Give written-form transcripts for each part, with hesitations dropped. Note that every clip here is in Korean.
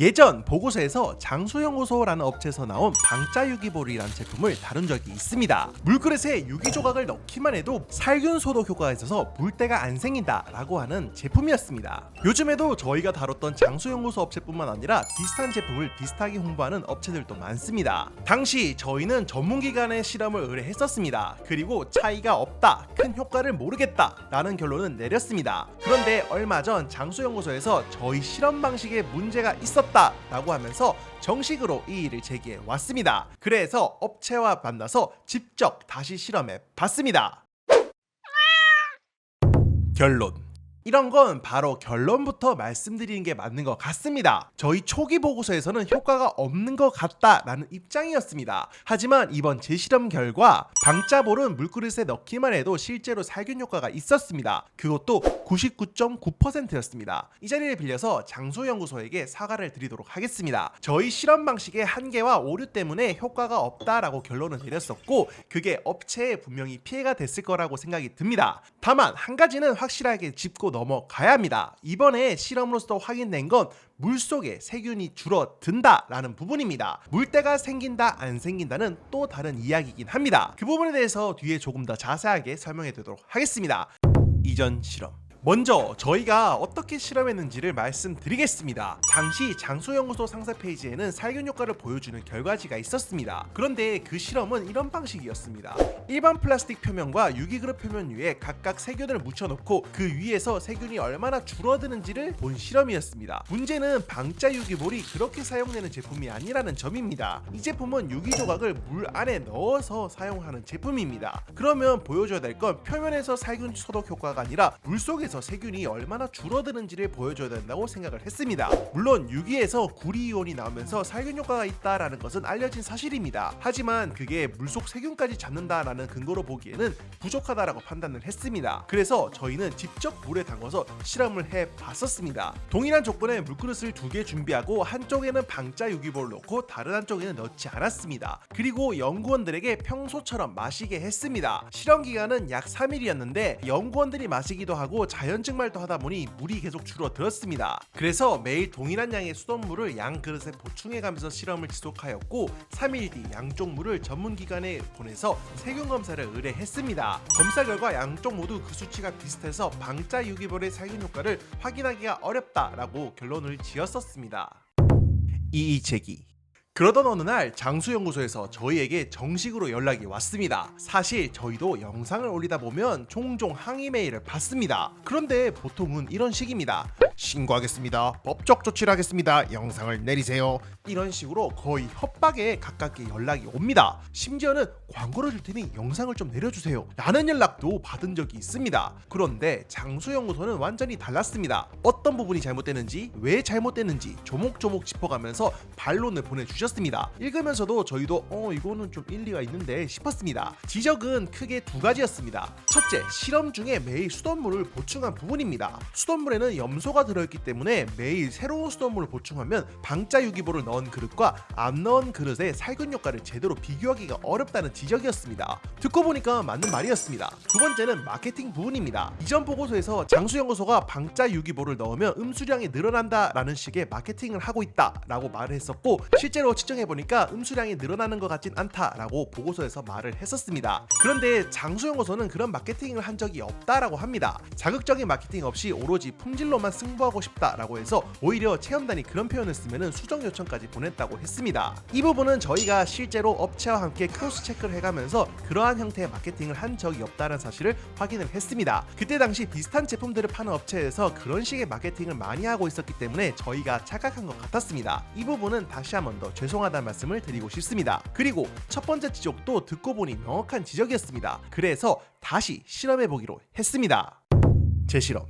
예전 보고서에서 장수연구소라는 업체에서 나온 방자유기볼이라는 제품을 다룬 적이 있습니다. 물그릇에 유기조각을 넣기만 해도 살균 소독 효과가 있어서 물때가 안 생긴다 라고 하는 제품이었습니다. 요즘에도 저희가 다뤘던 장수연구소 업체뿐만 아니라 비슷한 제품을 비슷하게 홍보하는 업체들도 많습니다. 당시 저희는 전문기관의 실험을 의뢰했었습니다. 그리고 차이가 없다, 큰 효과를 모르겠다 라는 결론을 내렸습니다. 그런데 얼마 전 장수연구소에서 저희 실험 방식에 문제가 있었다 라고 하면서 정식으로 이 일을 제기해 왔습니다. 그래서 업체와 만나서 직접 다시 실험해 봤습니다. 결론. 이런 건 바로 결론부터 말씀드리는 게 맞는 것 같습니다. 저희 초기 보고서에서는 효과가 없는 것 같다라는 입장이었습니다. 하지만 이번 재실험 결과 방자볼은 물그릇에 넣기만 해도 실제로 살균 효과가 있었습니다. 그것도 99.9%였습니다. 이 자리를 빌려서 장수연구소에게 사과를 드리도록 하겠습니다. 저희 실험 방식의 한계와 오류 때문에 효과가 없다라고 결론을 내렸었고 그게 업체에 분명히 피해가 됐을 거라고 생각이 듭니다. 다만 한 가지는 확실하게 짚고 넘어가야 합니다. 이번에 실험으로서 확인된 건 물속에 세균이 줄어든다라는 부분입니다. 물때가 생긴다 안 생긴다는 또 다른 이야기이긴 합니다. 그 부분에 대해서 뒤에 조금 더 자세하게 설명해 드리도록 하겠습니다. 이전 실험. 먼저 저희가 어떻게 실험했는지를 말씀드리겠습니다. 당시 장수연구소 상세 페이지에는 살균 효과를 보여주는 결과지가 있었습니다. 그런데 그 실험은 이런 방식이었습니다. 일반 플라스틱 표면과 유기그릇 표면 위에 각각 세균을 묻혀놓고 그 위에서 세균이 얼마나 줄어드는지를 본 실험이었습니다. 문제는 방자유기볼이 그렇게 사용되는 제품이 아니라는 점입니다. 이 제품은 유기조각을 물 안에 넣어서 사용하는 제품입니다. 그러면 보여줘야 될 건 표면에서 살균 소독 효과가 아니라 물속에서 세균이 얼마나 줄어드는지를 보여줘야 된다고 생각을 했습니다. 물론 유기에서 구리이온이 나오면서 살균 효과가 있다라는 것은 알려진 사실입니다. 하지만 그게 물속 세균까지 잡는다라는 근거로 보기에는 부족하다라고 판단을 했습니다. 그래서 저희는 직접 물에 담궈서 실험을 해봤었습니다. 동일한 조건의 물그릇을 2개 준비하고 한쪽에는 방자 유기볼을 넣고 다른 한쪽에는 넣지 않았습니다. 그리고 연구원들에게 평소처럼 마시게 했습니다. 실험 기간은 약 3일이었는데 연구원들이 마시기도 하고 자연증말도 하다 보니 물이 계속 줄어들었습니다. 그래서 매일 동일한 양의 수돗물을 양 그릇에 보충해가면서 실험을 지속하였고 3일 뒤 양쪽 물을 전문기관에 보내서 세균 검사를 의뢰했습니다. 검사 결과 양쪽 모두 그 수치가 비슷해서 방자유기볼의 살균 효과를 확인하기가 어렵다라고 결론을 지었었습니다. 이의 제기. 그러던 어느 날 장수연구소에서 저희에게 정식으로 연락이 왔습니다. 사실 저희도 영상을 올리다 보면 종종 항의 메일을 받습니다. 그런데 보통은 이런 식입니다. 신고하겠습니다. 법적 조치를 하겠습니다. 영상을 내리세요. 이런 식으로 거의 협박에 가깝게 연락이 옵니다. 심지어는 광고를 줄 테니 영상을 좀 내려주세요 라는 연락도 받은 적이 있습니다. 그런데 장수연구소는 완전히 달랐습니다. 어떤 부분이 잘못됐는지 왜 잘못됐는지 조목조목 짚어가면서 반론을 보내주셨습니다. 읽으면서도 저희도 이거는 좀 일리가 있는데 싶었습니다. 지적은 크게 2가지였습니다. 첫째, 실험 중에 매일 수돗물을 보충한 부분입니다. 수돗물에는 염소가 들어있기 때문에 매일 새로운 수돗물을 보충하면 방자유기볼을 넣은 그릇과 안 넣은 그릇의 살균 효과를 제대로 비교하기가 어렵다는 지적이었습니다. 듣고 보니까 맞는 말이었습니다. 두 번째는 마케팅 부분입니다. 이전 보고서에서 장수연구소가 방자유기볼을 넣으면 음수량이 늘어난다라는 식의 마케팅을 하고 있다라고 말을 했었고 실제로 측정해보니까 음수량이 늘어나는 것 같진 않다라고 보고서에서 말을 했었습니다. 그런데 장수연구소는 그런 마케팅을 한 적이 없다라고 합니다. 자극적인 마케팅 없이 오로지 품질로만 승부하고 싶다라고 해서 오히려 체험단이 그런 표현을 쓰면 수정 요청까지 보냈다고 했습니다. 이 부분은 저희가 실제로 업체와 함께 크로스 체크를 해가면서 그러한 형태의 마케팅을 한 적이 없다는 사실을 확인을 했습니다. 그때 당시 비슷한 제품들을 파는 업체에서 그런 식의 마케팅을 많이 하고 있었기 때문에 저희가 착각한 것 같았습니다. 이 부분은 다시 한 번 더 죄송하다는 말씀을 드리고 싶습니다. 그리고 첫 번째 지적도 듣고 보니 명확한 지적이었습니다. 그래서 다시 실험해보기로 했습니다. 재실험.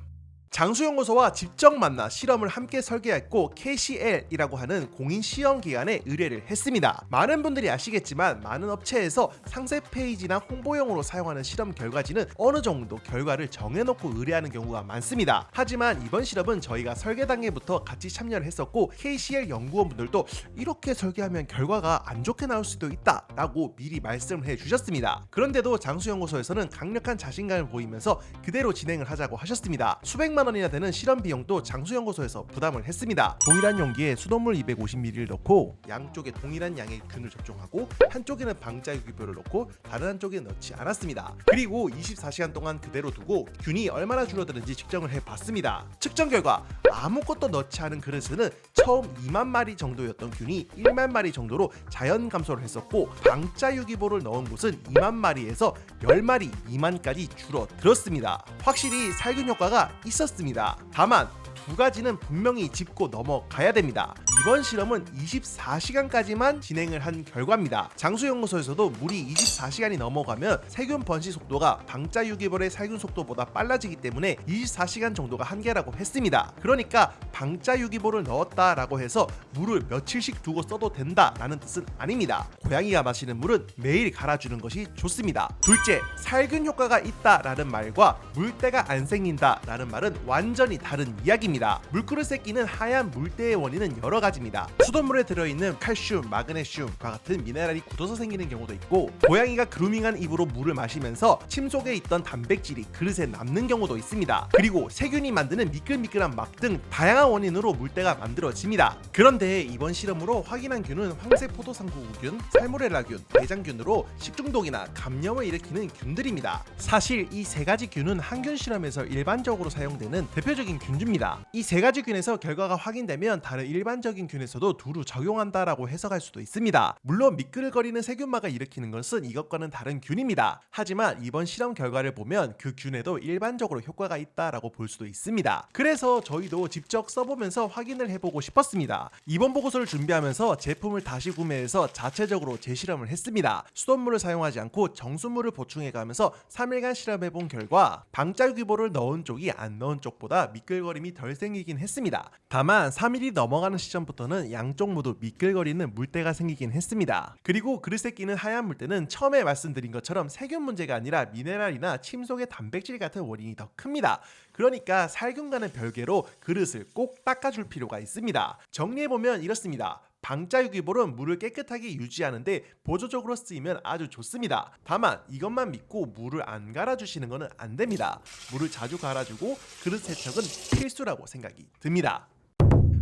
장수연구소와 직접 만나 실험을 함께 설계했고 KCL이라고 하는 공인시험기관에 의뢰를 했습니다. 많은 분들이 아시겠지만 많은 업체에서 상세 페이지나 홍보용으로 사용하는 실험 결과지는 어느 정도 결과를 정해놓고 의뢰하는 경우가 많습니다. 하지만 이번 실험은 저희가 설계 단계부터 같이 참여를 했었고 KCL 연구원분들도 이렇게 설계하면 결과가 안 좋게 나올 수도 있다 라고 미리 말씀을 해주셨습니다. 그런데도 장수연구소에서는 강력한 자신감을 보이면서 그대로 진행을 하자고 하셨습니다. 수백만 20만 원이나 되는 실험 비용도 장수연구소에서 부담을 했습니다. 동일한 용기에 수돗물 250ml를 넣고 양쪽에 동일한 양의 균을 접종하고 한쪽에는 방자유기별을 넣고 다른 한쪽에는 넣지 않았습니다. 그리고 24시간 동안 그대로 두고 균이 얼마나 줄어드는지 측정을 해봤습니다. 측정 결과 아무것도 넣지 않은 그릇은 처음 2만 마리 정도였던 균이 1만 마리 정도로 자연 감소를 했었고, 방자유기볼을 넣은 곳은 2만 마리에서 10마리 미만까지 줄어들었습니다. 확실히 살균 효과가 있었습니다. 다만 두 가지는 분명히 짚고 넘어가야 됩니다. 이번 실험은 24시간까지만 진행을 한 결과입니다. 장수연구소에서도 물이 24시간이 넘어가면 세균 번식 속도가 방자유기볼의 살균 속도보다 빨라지기 때문에 24시간 정도가 한계라고 했습니다. 그러니까 방자유기볼을 넣었다라고 해서 물을 며칠씩 두고 써도 된다라는 뜻은 아닙니다. 고양이가 마시는 물은 매일 갈아주는 것이 좋습니다. 둘째, 살균 효과가 있다라는 말과 물때가 안 생긴다라는 말은 완전히 다른 이야기입니다. 물그릇에 끼는 하얀 물때의 원인은 여러 가지입니다. 수돗물에 들어있는 칼슘, 마그네슘과 같은 미네랄이 굳어서 생기는 경우도 있고, 고양이가 그루밍한 입으로 물을 마시면서 침 속에 있던 단백질이 그릇에 남는 경우도 있습니다. 그리고 세균이 만드는 미끌미끌한 막 등 다양한 원인으로 물때가 만들어집니다. 그런데 이번 실험으로 확인한 균은 황색포도상구균, 살모넬라균, 내장균으로 식중독이나 감염을 일으키는 균들입니다. 사실 이 세 가지 균은 항균 실험에서 일반적으로 사용되는 대표적인 균주입니다. 이 세 가지 균에서 결과가 확인되면 다른 일반적인 균에서도 두루 적용한다라고 해석할 수도 있습니다. 물론 미끌거리는 세균마가 일으키는 것은 이것과는 다른 균입니다. 하지만 이번 실험 결과를 보면 그 균에도 일반적으로 효과가 있다라고 볼 수도 있습니다. 그래서 저희도 직접 써보면서 확인을 해보고 싶었습니다. 이번 보고서를 준비하면서 제품을 다시 구매해서 자체적으로 재실험을 했습니다. 수돗물을 사용하지 않고 정수물을 보충해가면서 3일간 실험해본 결과 방자유기볼을 넣은 쪽이 안 넣은 쪽보다 미끌거림이 덜 생기긴 했습니다. 다만 3일이 넘어가는 시점부터는 양쪽 모두 미끌거리는 물때가 생기긴 했습니다. 그리고 그릇에 끼는 하얀 물때는 처음에 말씀드린 것처럼 세균 문제가 아니라 미네랄이나 침 속의 단백질 같은 원인이 더 큽니다. 그러니까 살균과는 별개로 그릇을 꼭 닦아줄 필요가 있습니다. 정리해보면 이렇습니다. 방자유기볼은 물을 깨끗하게 유지하는데 보조적으로 쓰이면 아주 좋습니다. 다만 이것만 믿고 물을 안 갈아주시는 것은 안 됩니다. 물을 자주 갈아주고 그릇 세척은 필수라고 생각이 듭니다.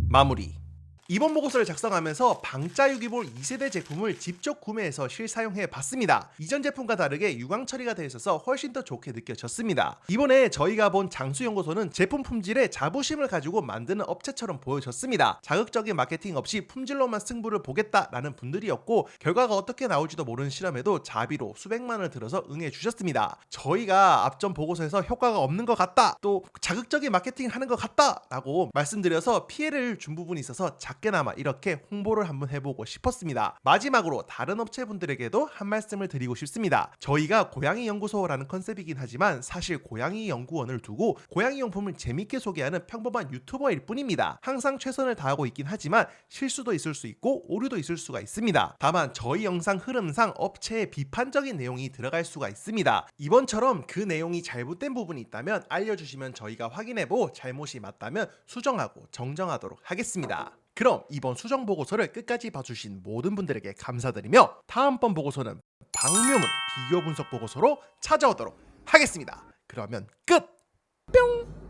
마무리. 이번 보고서를 작성하면서 방자유기볼 2세대 제품을 직접 구매해서 실사용해 봤습니다. 이전 제품과 다르게 유광 처리가 되어 있어서 훨씬 더 좋게 느껴졌습니다. 이번에 저희가 본 장수연구소는 제품 품질에 자부심을 가지고 만드는 업체처럼 보여졌습니다. 자극적인 마케팅 없이 품질로만 승부를 보겠다라는 분들이었고, 결과가 어떻게 나올지도 모르는 실험에도 자비로 수백만 원을 들어서 응해 주셨습니다. 저희가 앞전 보고서에서 효과가 없는 것 같다, 또 자극적인 마케팅 하는 것 같다 라고 말씀드려서 피해를 준 부분이 있어서 작게나마 이렇게 홍보를 한번 해보고 싶었습니다. 마지막으로 다른 업체분들에게도 한 말씀을 드리고 싶습니다. 저희가 고양이 연구소라는 컨셉이긴 하지만 사실 고양이 연구원을 두고 고양이 용품을 재밌게 소개하는 평범한 유튜버일 뿐입니다. 항상 최선을 다하고 있긴 하지만 실수도 있을 수 있고 오류도 있을 수가 있습니다. 다만 저희 영상 흐름상 업체의 비판적인 내용이 들어갈 수가 있습니다. 이번처럼 그 내용이 잘못된 부분이 있다면 알려주시면 저희가 확인해보고 잘못이 맞다면 수정하고 정정하도록 하겠습니다. 그럼 이번 수정 보고서를 끝까지 봐주신 모든 분들에게 감사드리며 다음번 보고서는 방묘문 비교 분석 보고서로 찾아오도록 하겠습니다. 그러면 끝! 뿅!